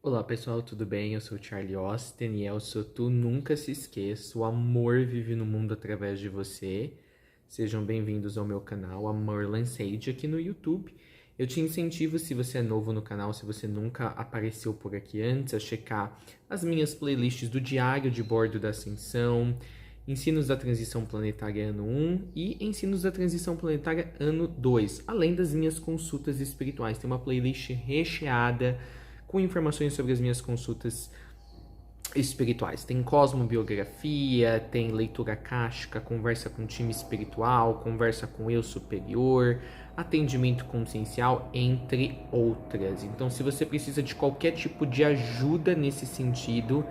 Olá pessoal, tudo bem? Eu sou o Charlie Austin e eu sou Tu Nunca Se Esqueça, o amor vive no mundo através de você. Sejam bem-vindos ao meu canal, Amorlan Sage, aqui no YouTube. Eu te incentivo, se você é novo no canal, se você nunca apareceu por aqui antes, a checar as minhas playlists do Diário de Bordo da Ascensão, Ensinos da Transição Planetária Ano 1 e Ensinos da Transição Planetária Ano 2, além das minhas consultas espirituais. Tem uma playlist recheada com informações sobre as minhas consultas espirituais. Tem cosmobiografia, tem leitura akáshica, conversa com time espiritual, conversa com eu superior, atendimento consciencial, entre outras. Então, se você precisa de qualquer tipo de ajuda nesse sentido,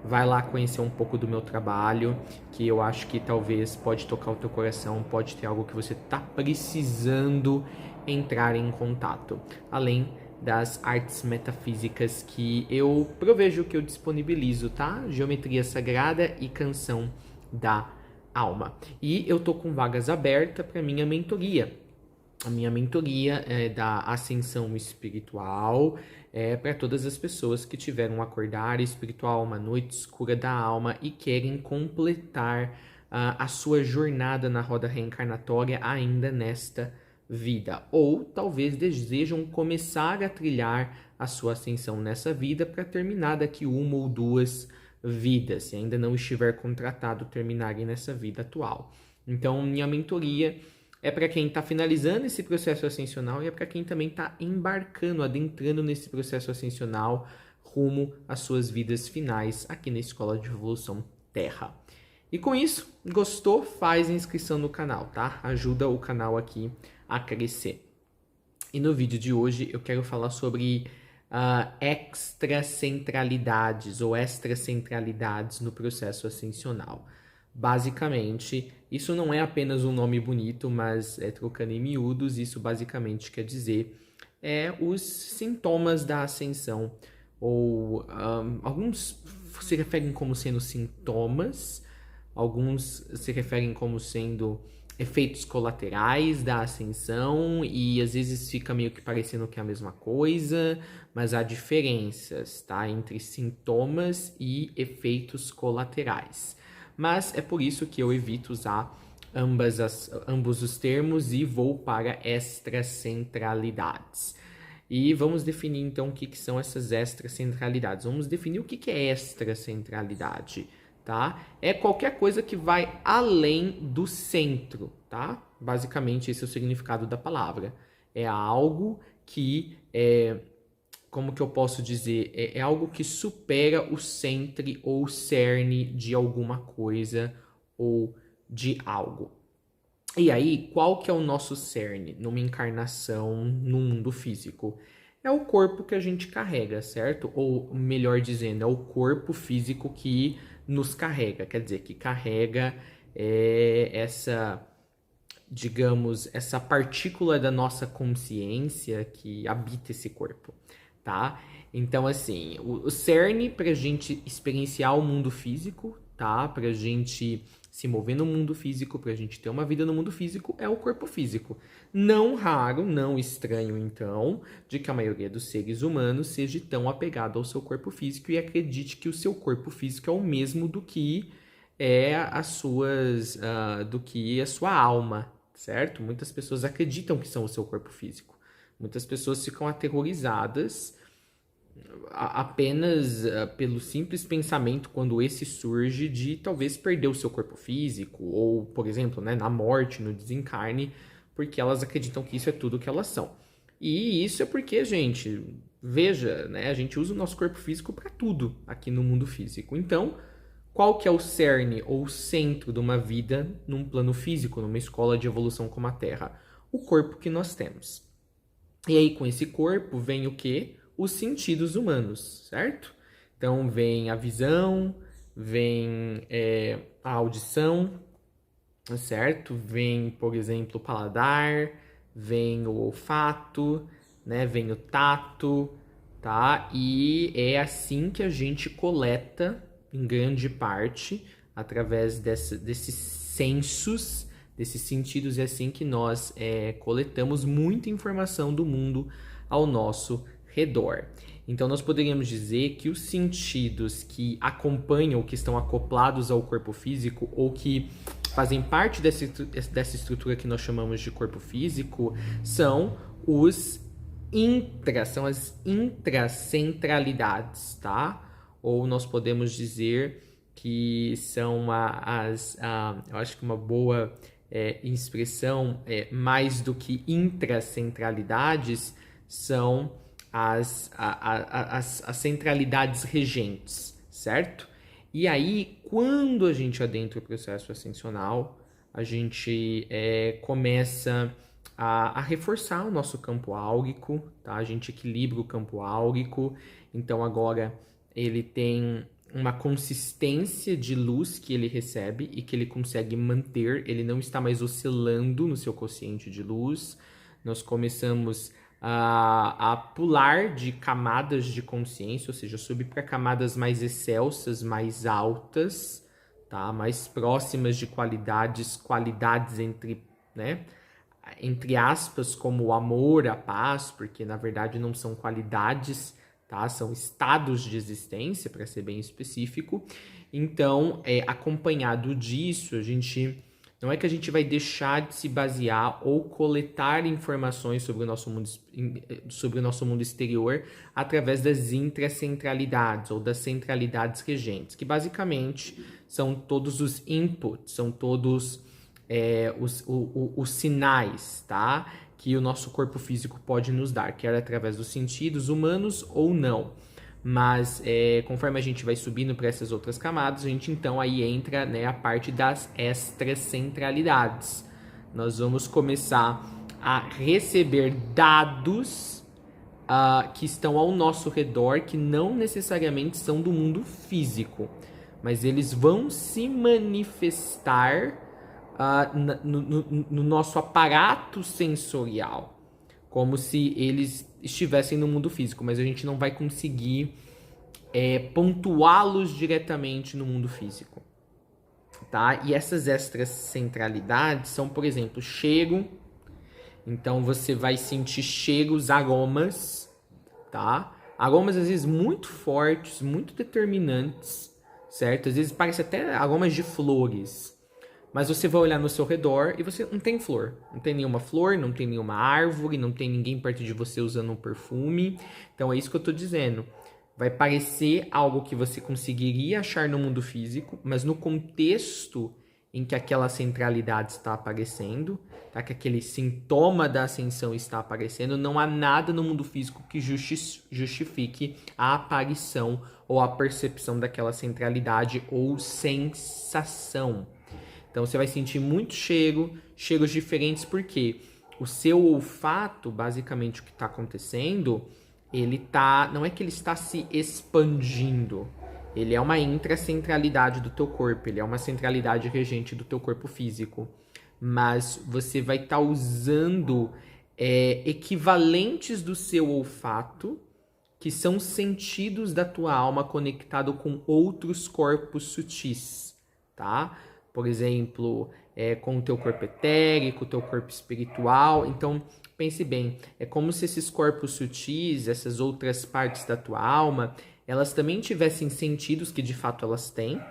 vai lá conhecer um pouco do meu trabalho, que eu acho que talvez pode tocar o teu coração, pode ter algo que você está precisando entrar em contato. Além das artes metafísicas que eu provejo, que eu disponibilizo, tá? Geometria Sagrada e Canção da Alma. E eu tô com vagas abertas para minha mentoria. A minha mentoria é da Ascensão Espiritual, para todas as pessoas que tiveram um acordar espiritual, uma noite escura da alma e querem completar a sua jornada na roda reencarnatória ainda nesta vida, ou talvez desejam começar a trilhar a sua ascensão nessa vida para terminar daqui uma ou duas vidas, se ainda não estiver contratado terminarem nessa vida atual. Então, minha mentoria é para quem está finalizando esse processo ascensional e é para quem também está embarcando, adentrando nesse processo ascensional rumo às suas vidas finais aqui na Escola de Evolução Terra. E com isso, gostou? Faz inscrição no canal, tá? Ajuda o canal aqui a crescer. E no vídeo de hoje eu quero falar sobre extracentralidades ou extracentralidades no processo ascensional. Basicamente, isso não é apenas um nome bonito, mas trocando em miúdos, isso basicamente quer dizer os sintomas da ascensão, ou alguns se referem como sendo sintomas, alguns se referem como sendo efeitos colaterais da ascensão e às vezes fica meio que parecendo que é a mesma coisa, mas há diferenças, tá, entre sintomas e efeitos colaterais. Mas é por isso que eu evito usar ambos os termos e vou para extracentralidades. E vamos definir então o que são essas extracentralidades. Vamos definir o que é extracentralidade, tá? É qualquer coisa que vai além do centro, tá? Basicamente esse é o significado da palavra. É algo que como que eu posso dizer? É algo que supera o centro ou o cerne de alguma coisa ou de algo. E aí, qual que é o nosso cerne numa encarnação no mundo físico? É o corpo que a gente carrega, certo? Ou melhor dizendo, é o corpo físico que nos carrega. Quer dizer, que carrega digamos, essa partícula da nossa consciência que habita esse corpo, tá? Então, assim, o cerne para a gente experienciar o mundo físico, tá? Para a gente se mover no mundo físico, para a gente ter uma vida no mundo físico, é o corpo físico. Não raro, não estranho, então, de que a maioria dos seres humanos seja tão apegado ao seu corpo físico e acredite que o seu corpo físico é o mesmo do que do que a sua alma, certo? Muitas pessoas acreditam que são o seu corpo físico. Muitas pessoas ficam aterrorizadas apenas pelo simples pensamento, quando esse surge, de talvez perder o seu corpo físico, ou, por exemplo, né, na morte, no desencarne, porque elas acreditam que isso é tudo que elas são. E isso é porque, gente, veja, né, a gente usa o nosso corpo físico para tudo aqui no mundo físico. Então, qual que é o cerne ou o centro de uma vida num plano físico, numa escola de evolução como a Terra? O corpo que nós temos. E aí, com esse corpo, vem o quê? Os sentidos humanos, certo? Então, vem a visão, vem a audição, certo? Vem, por exemplo, o paladar, vem o olfato, né? Vem o tato, tá? E é assim que a gente coleta, em grande parte, através desses sensos, desses sentidos, é assim que nós coletamos muita informação do mundo ao nosso redor. Então, nós poderíamos dizer que os sentidos que acompanham, que estão acoplados ao corpo físico, ou que fazem parte dessa estrutura que nós chamamos de corpo físico, são são as intracentralidades, tá? Ou nós podemos dizer que são eu acho que uma boa expressão, mais do que intracentralidades, são as centralidades regentes, certo? E aí, quando a gente adentra o processo ascensional, a gente começa a reforçar o nosso campo áurico, tá? A gente equilibra o campo áurico, então agora ele tem uma consistência de luz que ele recebe e que ele consegue manter, ele não está mais oscilando no seu quociente de luz. Nós começamos a pular de camadas de consciência, ou seja, subir para camadas mais excelsas, mais altas, tá? Mais próximas de qualidades entre aspas, como o amor, a paz, porque na verdade não são qualidades, tá? São estados de existência, para ser bem específico. Então, acompanhado disso, não é que a gente vai deixar de se basear ou coletar informações sobre o nosso mundo exterior através das intracentralidades ou das centralidades regentes, que basicamente são todos os inputs, são todos os sinais, tá? Que o nosso corpo físico pode nos dar, quer através dos sentidos humanos ou não. Mas conforme a gente vai subindo para essas outras camadas, a gente então aí entra, né, a parte das extracentralidades. Nós vamos começar a receber dados que estão ao nosso redor, que não necessariamente são do mundo físico, mas eles vão se manifestar no nosso aparato sensorial, como se eles estivessem no mundo físico, mas a gente não vai conseguir pontuá-los diretamente no mundo físico, tá? E essas extracentralidades são, por exemplo, cheiro. Então você vai sentir cheiros, aromas, tá? Aromas às vezes muito fortes, muito determinantes, certo? Às vezes parece até aromas de flores. Mas você vai olhar no seu redor e você não tem flor. Não tem nenhuma flor, não tem nenhuma árvore, não tem ninguém perto de você usando um perfume. Então é isso que eu tô dizendo. Vai parecer algo que você conseguiria achar no mundo físico, mas no contexto em que aquela centralidade está aparecendo, tá? Que aquele sintoma da ascensão está aparecendo, não há nada no mundo físico que justifique a aparição ou a percepção daquela centralidade ou sensação. Então você vai sentir muito cheiros diferentes, porque o seu olfato, basicamente o que está acontecendo, não é que ele está se expandindo, ele é uma intracentralidade do teu corpo, ele é uma centralidade regente do teu corpo físico, mas você vai estar usando equivalentes do seu olfato, que são sentidos da tua alma conectado com outros corpos sutis, tá? Por exemplo, com o teu corpo etérico, o teu corpo espiritual. Então, pense bem, é como se esses corpos sutis, essas outras partes da tua alma, elas também tivessem sentidos que de fato elas têm,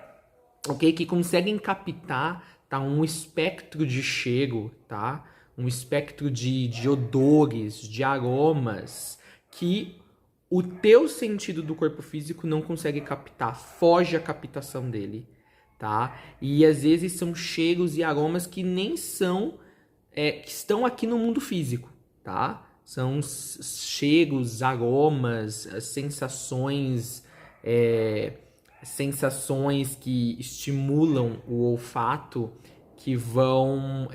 ok? Que conseguem captar, tá? Um espectro de cheiro, tá? Um espectro de odores, de aromas, que o teu sentido do corpo físico não consegue captar, foge a captação dele. Tá? E às vezes são cheiros e aromas que nem são, que estão aqui no mundo físico, tá? São cheiros, aromas, sensações que estimulam o olfato, que vão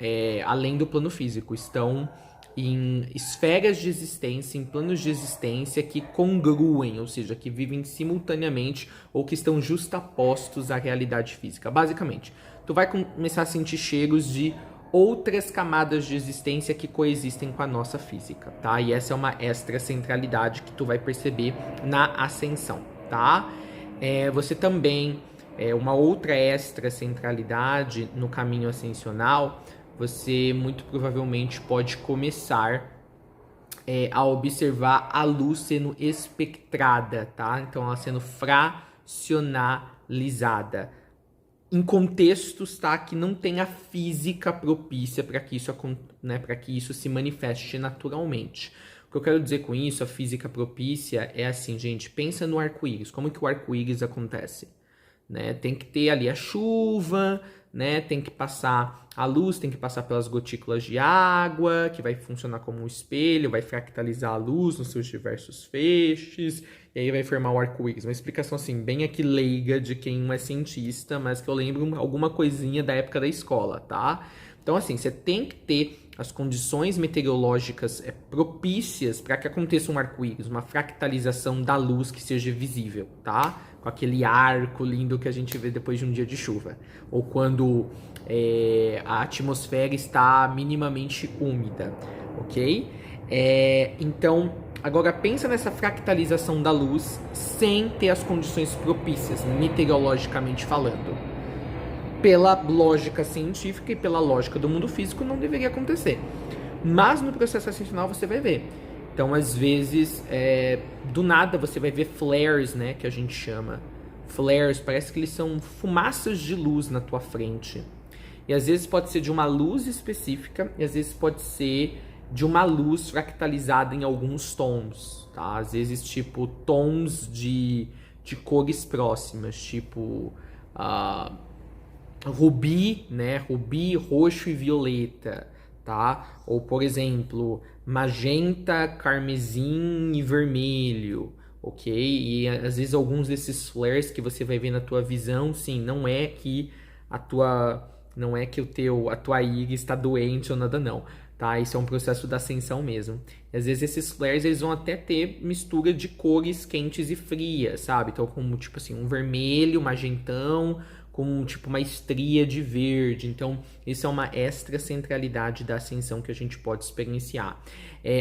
além do plano físico, estão em esferas de existência, em planos de existência que congruem, ou seja, que vivem simultaneamente ou que estão justapostos à realidade física. Basicamente, tu vai começar a sentir cheiros de outras camadas de existência que coexistem com a nossa física, tá? E essa é uma extracentralidade que tu vai perceber na ascensão, tá? Você também, uma outra extracentralidade no caminho ascensional, você muito provavelmente pode começar a observar a luz sendo espectrada, tá? Então, ela sendo fracionalizada. Em contextos, tá, que não tem a física propícia para que isso, né, para que isso se manifeste naturalmente. O que eu quero dizer com isso, a física propícia, é assim, gente, pensa no arco-íris. Como que o arco-íris acontece? Né? Tem que ter ali a chuva, né? Tem que passar a luz, tem que passar pelas gotículas de água, que vai funcionar como um espelho, vai fractalizar a luz nos seus diversos feixes, e aí vai formar o arco-íris. Uma explicação assim, bem aqui leiga de quem não é cientista, mas que eu lembro alguma coisinha da época da escola, tá? Então assim, você tem que ter as condições meteorológicas propícias para que aconteça um arco-íris, uma fractalização da luz que seja visível, tá? Com aquele arco lindo que a gente vê depois de um dia de chuva. Ou quando a atmosfera está minimamente úmida, ok? Então, agora pensa nessa fractalização da luz sem ter as condições propícias, meteorologicamente falando. Pela lógica científica e pela lógica do mundo físico, não deveria acontecer. Mas no processo ascensional você vai ver. Então, às vezes, do nada você vai ver flares, né, que a gente chama. Flares, parece que eles são fumaças de luz na tua frente. E às vezes pode ser de uma luz específica, e às vezes pode ser de uma luz fractalizada em alguns tons, tá? Às vezes, tipo, tons de cores próximas, tipo rubi, né? Rubi, roxo e violeta, tá? Ou, por exemplo, magenta, carmesim e vermelho, ok? E às vezes alguns desses flares que você vai ver na tua visão, sim, não é que a tua íris está doente ou nada, não, tá? Isso é um processo da ascensão mesmo. E às vezes esses flares, eles vão até ter mistura de cores quentes e frias, sabe? Então, como, tipo assim, um vermelho, magentão, com, tipo, uma estria de verde. Então, isso é uma extracentralidade da ascensão que a gente pode experienciar.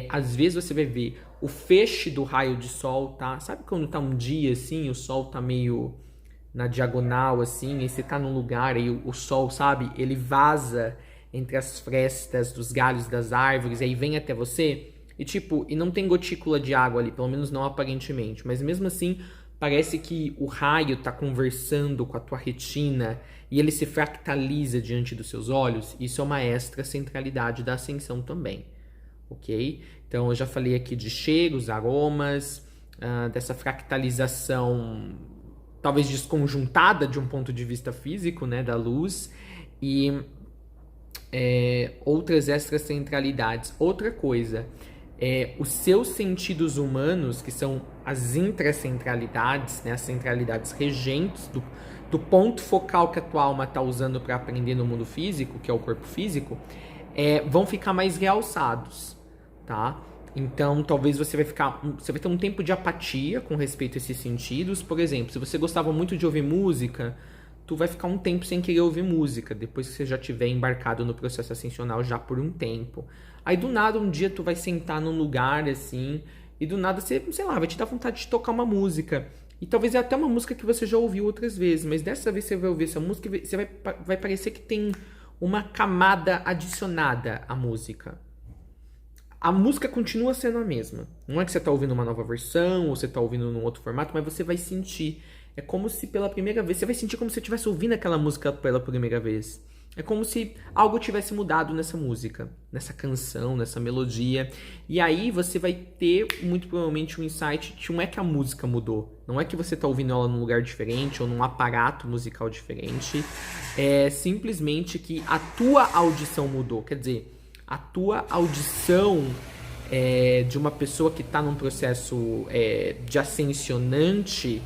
Às vezes você vai ver o feixe do raio de sol, tá? Sabe quando tá um dia, assim, o sol tá meio na diagonal, assim, e você tá num lugar e o sol, sabe, ele vaza entre as frestas dos galhos das árvores, e aí vem até você, e tipo, e não tem gotícula de água ali, pelo menos não aparentemente, mas mesmo assim, parece que o raio tá conversando com a tua retina, e ele se fractaliza diante dos seus olhos. Isso é uma extracentralidade da ascensão também, ok? Então, eu já falei aqui de cheiros, aromas, dessa fractalização talvez desconjuntada de um ponto de vista físico, né, da luz, e outras extracentralidades. Outra coisa, os seus sentidos humanos, que são as intracentralidades, né, as centralidades regentes do ponto focal que a tua alma está usando para aprender no mundo físico, que é o corpo físico, vão ficar mais realçados, tá? Então, talvez você vai ter um tempo de apatia com respeito a esses sentidos. Por exemplo, se você gostava muito de ouvir música, tu vai ficar um tempo sem querer ouvir música, depois que você já tiver embarcado no processo ascensional já por um tempo. Aí, do nada, um dia tu vai sentar num lugar, assim, e do nada você, sei lá, vai te dar vontade de tocar uma música. E talvez é até uma música que você já ouviu outras vezes, mas dessa vez você vai ouvir essa música e você vai parecer que tem uma camada adicionada à música. A música continua sendo a mesma. Não é que você está ouvindo uma nova versão ou você está ouvindo num outro formato, mas você vai sentir. É como se pela primeira vez... Você vai sentir como se você estivesse ouvindo aquela música pela primeira vez. É como se algo tivesse mudado nessa música, nessa canção, nessa melodia. E aí você vai ter, muito provavelmente, um insight de não é que a música mudou. Não é que você está ouvindo ela num lugar diferente ou num aparato musical diferente. É simplesmente que a tua audição mudou. Quer dizer, a tua audição de uma pessoa que está num processo de ascensionante,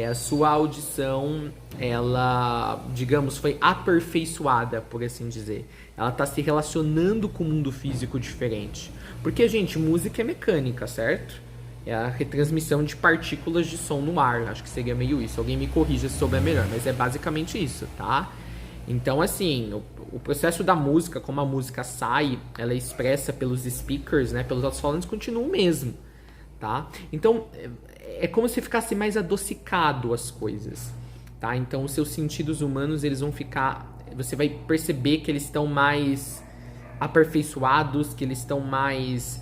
a sua audição, ela, digamos, foi aperfeiçoada, por assim dizer. Ela está se relacionando com o mundo físico diferente. Porque, gente, música é mecânica, certo? É a retransmissão de partículas de som no ar. Acho que seria meio isso. Alguém me corrija se souber melhor, mas é basicamente isso, tá? Então, assim, o processo da música, como a música sai, ela é expressa pelos speakers, né, pelos alto-falantes, continua o mesmo, tá? Então, é como se ficasse mais adocicado as coisas, tá? Então, os seus sentidos humanos, eles vão ficar... Você vai perceber que eles estão mais aperfeiçoados, que eles estão mais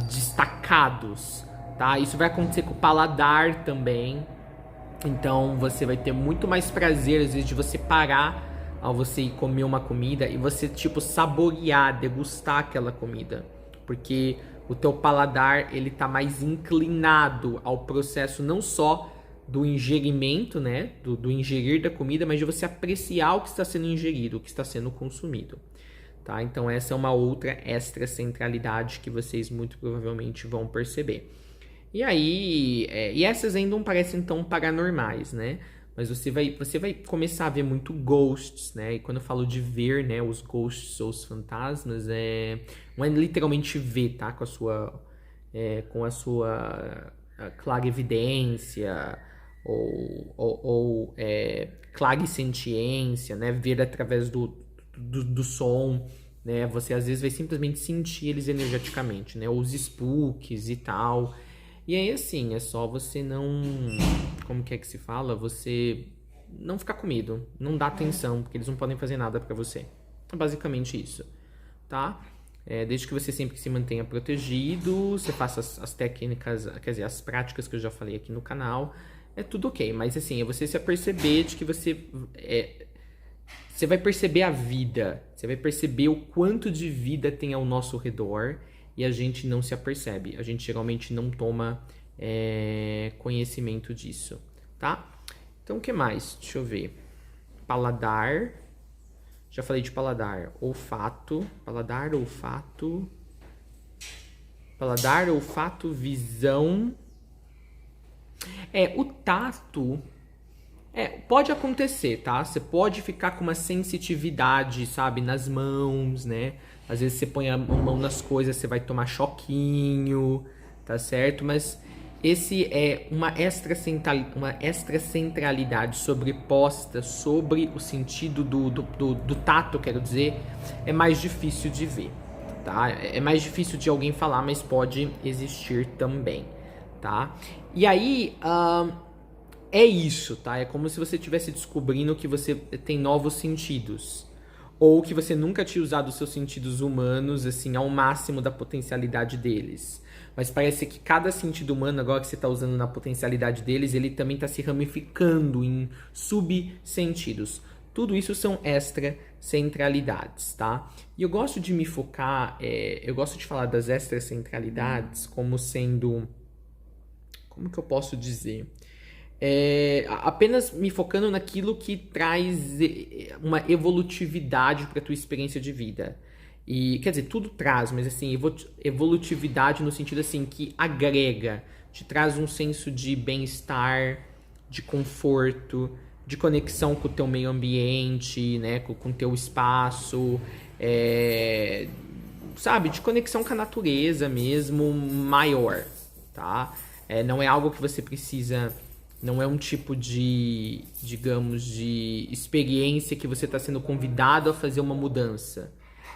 destacados, tá? Isso vai acontecer com o paladar também. Então você vai ter muito mais prazer, às vezes, de você parar ao você ir comer uma comida e você, tipo, saborear, degustar aquela comida. Porque o teu paladar, ele tá mais inclinado ao processo não só do ingerimento, né? Do ingerir da comida, mas de você apreciar o que está sendo ingerido, o que está sendo consumido. Tá? Então essa é uma outra extracentralidade que vocês muito provavelmente vão perceber. E aí, e essas ainda não parecem tão paranormais, né? Mas você vai começar a ver muito ghosts, né? E quando eu falo de ver, né, os ghosts ou os fantasmas, não é literalmente ver, tá? Com a sua clarividência ou clarisentiência, né? Ver através do som, né? Você às vezes vai simplesmente sentir eles energeticamente, né? Ou os spooks e tal. E aí, assim, é só você não... Como que é que se fala? Você não ficar com medo, não dar atenção, porque eles não podem fazer nada pra você. É basicamente isso, tá? Desde que você sempre se mantenha protegido, você faça as técnicas, quer dizer, as práticas que eu já falei aqui no canal, é tudo ok. Mas, assim, é você se aperceber de que você vai perceber a vida, você vai perceber o quanto de vida tem ao nosso redor e a gente não se apercebe. A gente geralmente não toma conhecimento disso, tá? Então, o que mais? Deixa eu ver. Paladar. Já falei de paladar. Olfato. Paladar, olfato. Paladar, olfato, visão. O tato... pode acontecer, tá? Você pode ficar com uma sensitividade, sabe, nas mãos, né? Às vezes você põe a mão nas coisas, você vai tomar choquinho, tá certo? Mas esse é uma extracentralidade sobreposta sobre o sentido do tato, quero dizer, é mais difícil de ver, tá? É mais difícil de alguém falar, mas pode existir também, tá? E aí... é isso, tá? É como se você estivesse descobrindo que você tem novos sentidos. Ou que você nunca tinha usado os seus sentidos humanos, assim, ao máximo da potencialidade deles. Mas parece que cada sentido humano, agora que você está usando na potencialidade deles, ele também está se ramificando em subsentidos. Tudo isso são extracentralidades, tá? E eu gosto de me focar, eu gosto de falar das extracentralidades como sendo... Como que eu posso dizer? Apenas me focando naquilo que traz uma evolutividade para a tua experiência de vida. E, quer dizer, tudo traz, mas assim, evolutividade no sentido assim, que agrega, te traz um senso de bem-estar, de conforto, de conexão com o teu meio ambiente, né, com o teu espaço, sabe, de conexão com a natureza mesmo, maior, tá? Não é algo que você precisa... Não é um tipo de, digamos, de experiência que você está sendo convidado a fazer uma mudança.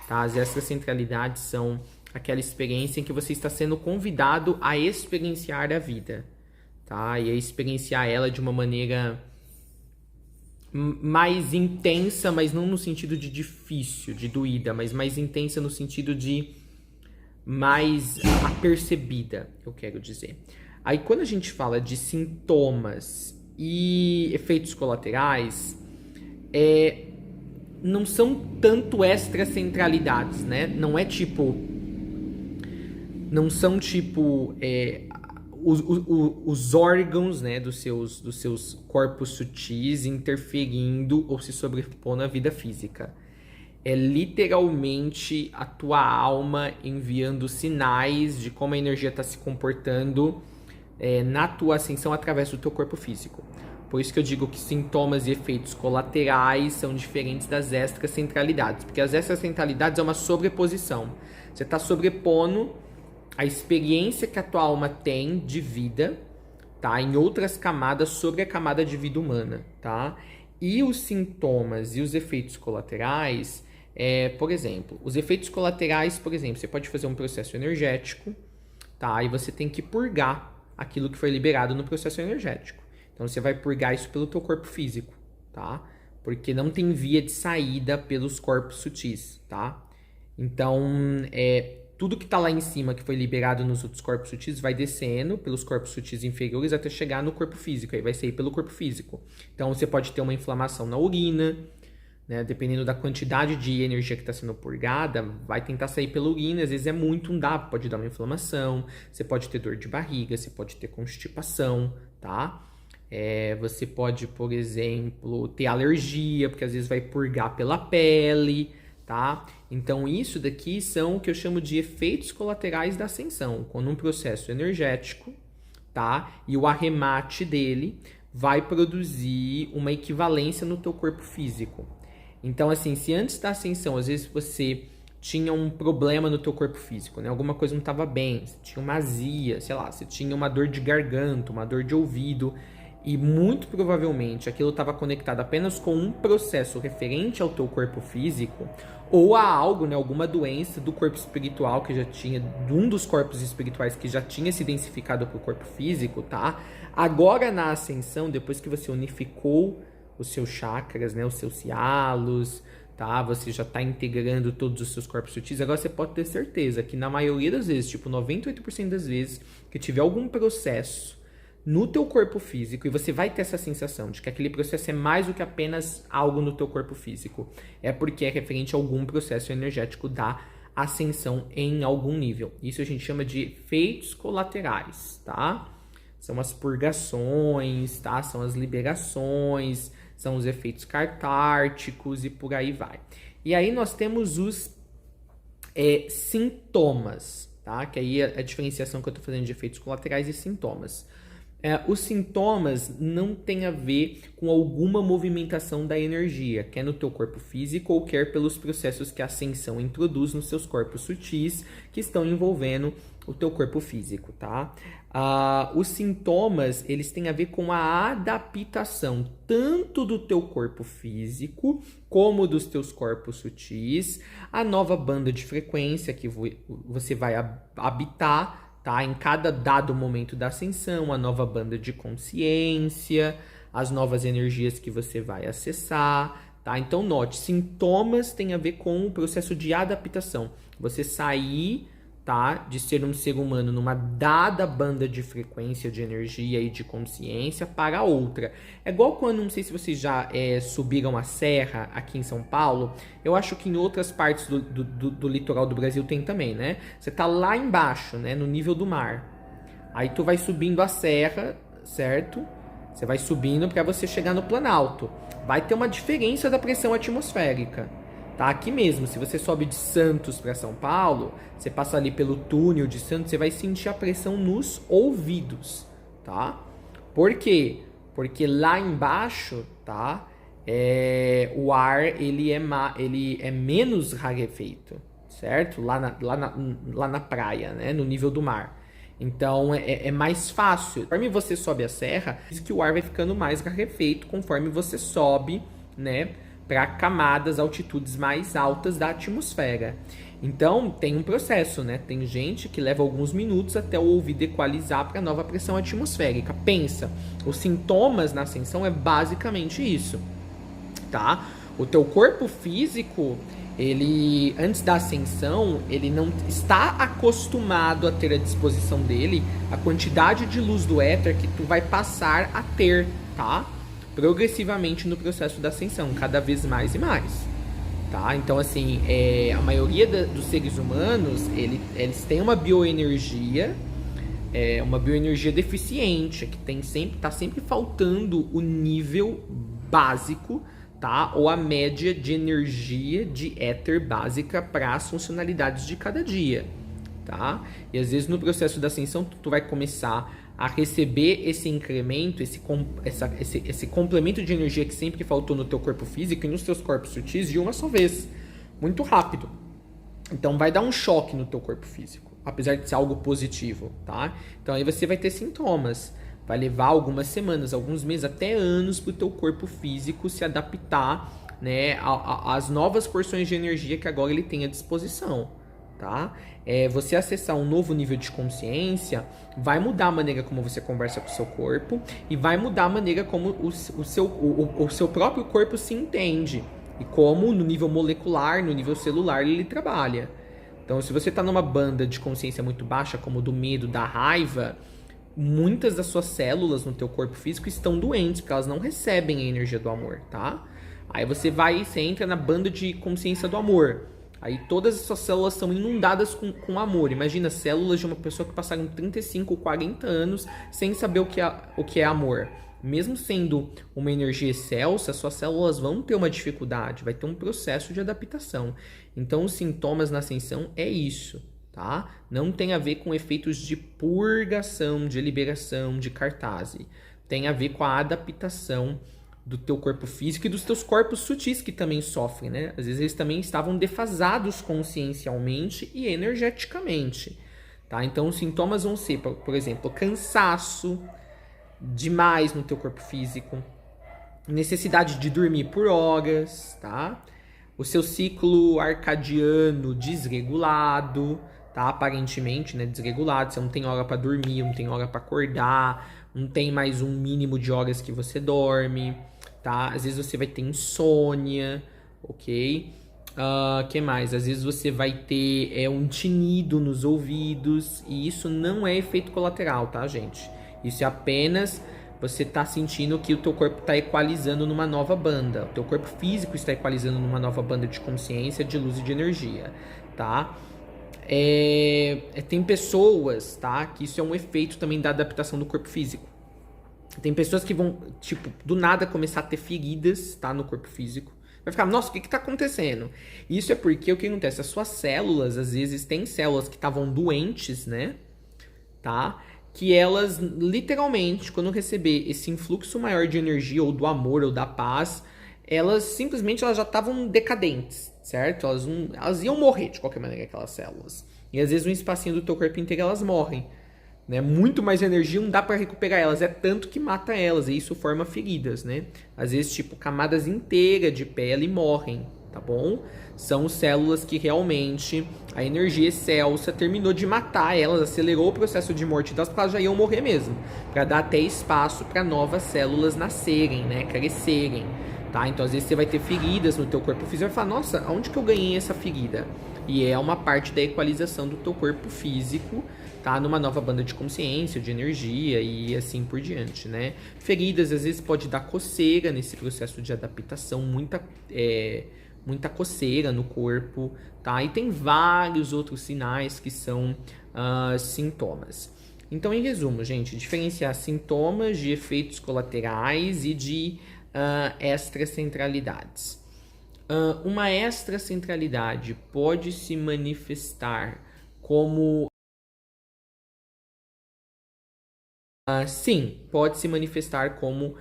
Tá? As extracentralidades são aquela experiência em que você está sendo convidado a experienciar a vida. Tá? E a experienciar ela de uma maneira mais intensa, mas não no sentido de difícil, de doída, mas mais intensa no sentido de mais apercebida, eu quero dizer. Aí, quando a gente fala de sintomas e efeitos colaterais, não são tanto extracentralidades, né? Não são tipo os órgãos, né, dos seus corpos sutis interferindo ou se sobrepondo à vida física. É literalmente a tua alma enviando sinais de como a energia está se comportando na tua ascensão através do teu corpo físico. Por isso que eu digo que sintomas e efeitos colaterais são diferentes das extracentralidades, porque as extracentralidades é uma sobreposição. Você está sobrepondo a experiência que a tua alma tem de vida, tá, em outras camadas sobre a camada de vida humana, tá? E os sintomas e os efeitos colaterais, por exemplo, os efeitos colaterais, por exemplo, você pode fazer um processo energético, tá? E você tem que purgar aquilo que foi liberado no processo energético. Então, você vai purgar isso pelo teu corpo físico, tá? Porque não tem via de saída pelos corpos sutis, tá? Então, tudo que tá lá em cima, que foi liberado nos outros corpos sutis, vai descendo pelos corpos sutis inferiores até chegar no corpo físico. Aí vai sair pelo corpo físico. Então, você pode ter uma inflamação na urina, né? Dependendo da quantidade de energia que está sendo purgada, vai tentar sair pela urina. Às vezes é muito, não dá, pode dar uma inflamação. Você pode ter dor de barriga, você pode ter constipação, tá? Você pode, por exemplo, ter alergia, porque às vezes vai purgar pela pele, tá? Então, isso daqui são o que eu chamo de efeitos colaterais da ascensão, quando um processo energético, tá? E o arremate dele vai produzir uma equivalência no teu corpo físico. Então, assim, se antes da ascensão, às vezes você tinha um problema no teu corpo físico, né? Alguma coisa não estava bem, você tinha uma azia, sei lá, você tinha uma dor de garganta, uma dor de ouvido, e muito provavelmente aquilo estava conectado apenas com um processo referente ao teu corpo físico, ou a algo, né, alguma doença do corpo espiritual que já tinha, de um dos corpos espirituais que já tinha se densificado para o corpo físico, tá? Agora na ascensão, depois que você unificou os seus chakras, né, os seus cialos, tá? Você já está integrando todos os seus corpos sutis. Agora você pode ter certeza que na maioria das vezes, tipo 98% das vezes, que tiver algum processo no teu corpo físico, e você vai ter essa sensação de que aquele processo é mais do que apenas algo no teu corpo físico, é porque é referente a algum processo energético da ascensão em algum nível. Isso a gente chama de efeitos colaterais, tá? São as purgações, tá? São as liberações, são os efeitos catárticos e por aí vai. E aí nós temos os sintomas, tá? Que aí é a diferenciação que eu tô fazendo de efeitos colaterais e sintomas. Os sintomas não têm a ver com alguma movimentação da energia, quer no teu corpo físico ou quer pelos processos que a ascensão introduz nos seus corpos sutis que estão envolvendo o teu corpo físico, tá? Os sintomas, eles têm a ver com a adaptação tanto do teu corpo físico como dos teus corpos sutis, a nova banda de frequência que você vai habitar, tá? Em cada dado momento da ascensão, a nova banda de consciência, as novas energias que você vai acessar, tá? Então, note, sintomas têm a ver com o processo de adaptação. Você sair, tá, de ser um ser humano numa dada banda de frequência, de energia e de consciência para outra. É igual quando, não sei se vocês já subiram a serra aqui em São Paulo, eu acho que em outras partes do litoral do Brasil tem também, né? Você tá lá embaixo, né, no nível do mar. Aí tu vai subindo a serra, certo? Você vai subindo para você chegar no Planalto. Vai ter uma diferença da pressão atmosférica. Tá? Aqui mesmo, se você sobe de Santos para São Paulo, você passa ali pelo túnel de Santos, você vai sentir a pressão nos ouvidos, tá? Por quê? Porque lá embaixo, tá? O ar ele é menos rarefeito, certo? Lá na praia, né? No nível do mar. Então é mais fácil. Conforme você sobe a serra, diz que o ar vai ficando mais rarefeito conforme você sobe, né, para camadas, altitudes mais altas da atmosfera. Então, tem um processo, né? Tem gente que leva alguns minutos até o ouvido equalizar para a nova pressão atmosférica. Pensa, os sintomas na ascensão é basicamente isso, tá? O teu corpo físico, ele, antes da ascensão, ele não está acostumado a ter à disposição dele a quantidade de luz do éter que tu vai passar a ter, tá? Progressivamente no processo da ascensão, cada vez mais e mais, tá? Então, assim, a maioria dos seres humanos, eles têm uma bioenergia deficiente, que tá sempre faltando o nível básico, tá? Ou a média de energia de éter básica para as funcionalidades de cada dia, tá? E às vezes no processo da ascensão tu vai começar a receber esse incremento, esse complemento de energia que sempre faltou no teu corpo físico e nos teus corpos sutis de uma só vez, muito rápido. Então vai dar um choque no teu corpo físico, apesar de ser algo positivo, tá? Então aí você vai ter sintomas, vai levar algumas semanas, alguns meses, até anos para o teu corpo físico se adaptar, né, às novas porções de energia que agora ele tem à disposição, tá? Você acessar um novo nível de consciência vai mudar a maneira como você conversa com o seu corpo e vai mudar a maneira como o seu próprio corpo se entende e como no nível molecular, no nível celular ele trabalha, Então, se você está numa banda de consciência muito baixa, como do medo, da raiva, muitas das suas células no teu corpo físico estão doentes, porque elas não recebem a energia do amor, tá? Aí você entra na banda de consciência do amor. Aí todas as suas células são inundadas com amor. Imagina células de uma pessoa que passaram 35, 40 anos sem saber o que é amor. Mesmo sendo uma energia excelsa, suas células vão ter uma dificuldade, vai ter um processo de adaptação. Então, os sintomas na ascensão é isso, tá? Não tem a ver com efeitos de purgação, de liberação, de cartase. Tem a ver com a adaptação do teu corpo físico e dos teus corpos sutis que também sofrem, né? Às vezes eles também estavam defasados consciencialmente e energeticamente, tá? Então, os sintomas vão ser, por exemplo, cansaço demais no teu corpo físico, necessidade de dormir por horas, tá? O seu ciclo arcadiano desregulado, tá? Aparentemente, né, desregulado, você não tem hora para dormir, não tem hora para acordar, não tem mais um mínimo de horas que você dorme, tá? Às vezes você vai ter insônia, ok? Que mais? Às vezes você vai ter um tinido nos ouvidos, e isso não é efeito colateral, tá, gente? Isso é apenas você tá sentindo que o teu corpo tá equalizando numa nova banda. O teu corpo físico está equalizando numa nova banda de consciência, de luz e de energia, tá? Tem pessoas, tá? Que isso é um efeito também da adaptação do corpo físico. Tem pessoas que vão, tipo, do nada começar a ter feridas, tá? No corpo físico. Vai ficar, nossa, o que tá acontecendo? Isso é porque o que acontece? As suas células, às vezes, tem células que estavam doentes, né? Tá? Que elas, literalmente, quando receber esse influxo maior de energia, ou do amor, ou da paz, elas simplesmente já estavam decadentes, certo? Elas iam morrer de qualquer maneira, aquelas células. E às vezes um espacinho do teu corpo inteiro elas morrem. Né? Muito mais energia não dá para recuperar elas, é tanto que mata elas, e isso forma feridas, né? Às vezes, tipo, camadas inteiras de pele morrem, tá bom? São células que realmente a energia excelsa terminou de matar elas, acelerou o processo de morte delas, porque elas já iam morrer mesmo, para dar até espaço para novas células nascerem, né? Crescerem, tá? Então, às vezes você vai ter feridas no teu corpo físico e vai falar, nossa, aonde que eu ganhei essa ferida? E é uma parte da equalização do teu corpo físico, tá? Numa nova banda de consciência, de energia e assim por diante, né? Feridas, às vezes, pode dar coceira nesse processo de adaptação, muita coceira no corpo, tá? E tem vários outros sinais que são sintomas. Então, em resumo, gente, diferenciar sintomas de efeitos colaterais e de extracentralidades. Uma extracentralidade pode se manifestar como... sim, pode se manifestar como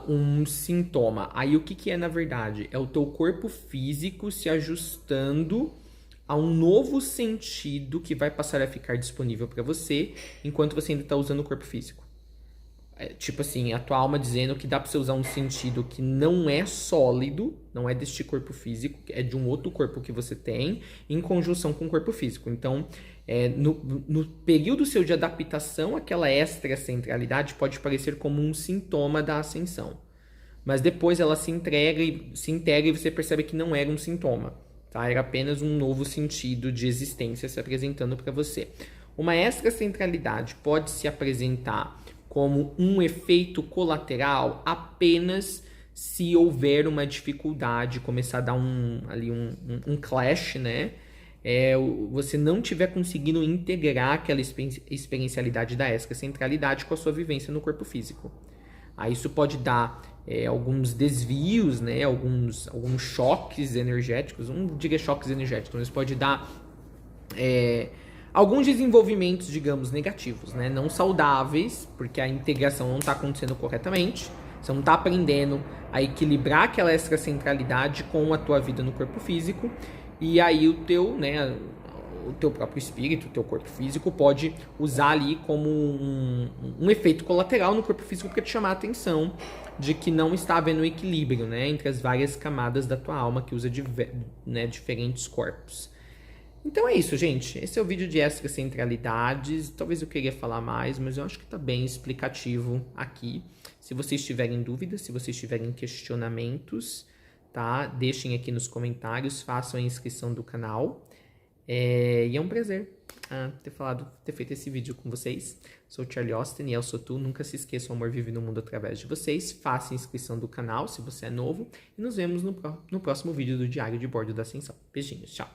um sintoma. Aí o que é na verdade? É o teu corpo físico se ajustando a um novo sentido que vai passar a ficar disponível para você enquanto você ainda está usando o corpo físico. Tipo assim, a tua alma dizendo que dá pra você usar um sentido que não é sólido, não é deste corpo físico, é de um outro corpo que você tem, em conjunção com o corpo físico. Então, no período seu de adaptação, aquela extracentralidade pode parecer como um sintoma da ascensão. Mas depois ela se integra e você percebe que não era um sintoma, tá? Era apenas um novo sentido de existência se apresentando para você. Uma extracentralidade pode se apresentar como um efeito colateral apenas se houver uma dificuldade, começar a dar um clash, né? Você não estiver conseguindo integrar aquela experiencialidade da extracentralidade com a sua vivência no corpo físico. Aí isso pode dar alguns desvios, né? Alguns choques energéticos, não diria choques energéticos, mas pode dar... alguns desenvolvimentos, digamos, negativos, né? Não saudáveis, porque a integração não está acontecendo corretamente. Você não está aprendendo a equilibrar aquela extracentralidade com a tua vida no corpo físico. E aí o teu próprio espírito, o teu corpo físico pode usar ali como um efeito colateral no corpo físico para te chamar a atenção de que não está havendo um equilíbrio, né? Entre as várias camadas da tua alma que usa diferentes corpos. Então é isso, gente. Esse é o vídeo de extracentralidades. Talvez eu queria falar mais, mas eu acho que está bem explicativo aqui. Se vocês tiverem dúvidas, se vocês tiverem questionamentos, tá? Deixem aqui nos comentários, façam a inscrição do canal. E é um prazer ter feito esse vídeo com vocês. Sou o Charlie Austin e eu sou tu. Nunca se esqueça, o amor vive no mundo através de vocês. Faça inscrição do canal se você é novo. E nos vemos no próximo vídeo do Diário de Bordo da Ascensão. Beijinhos, tchau!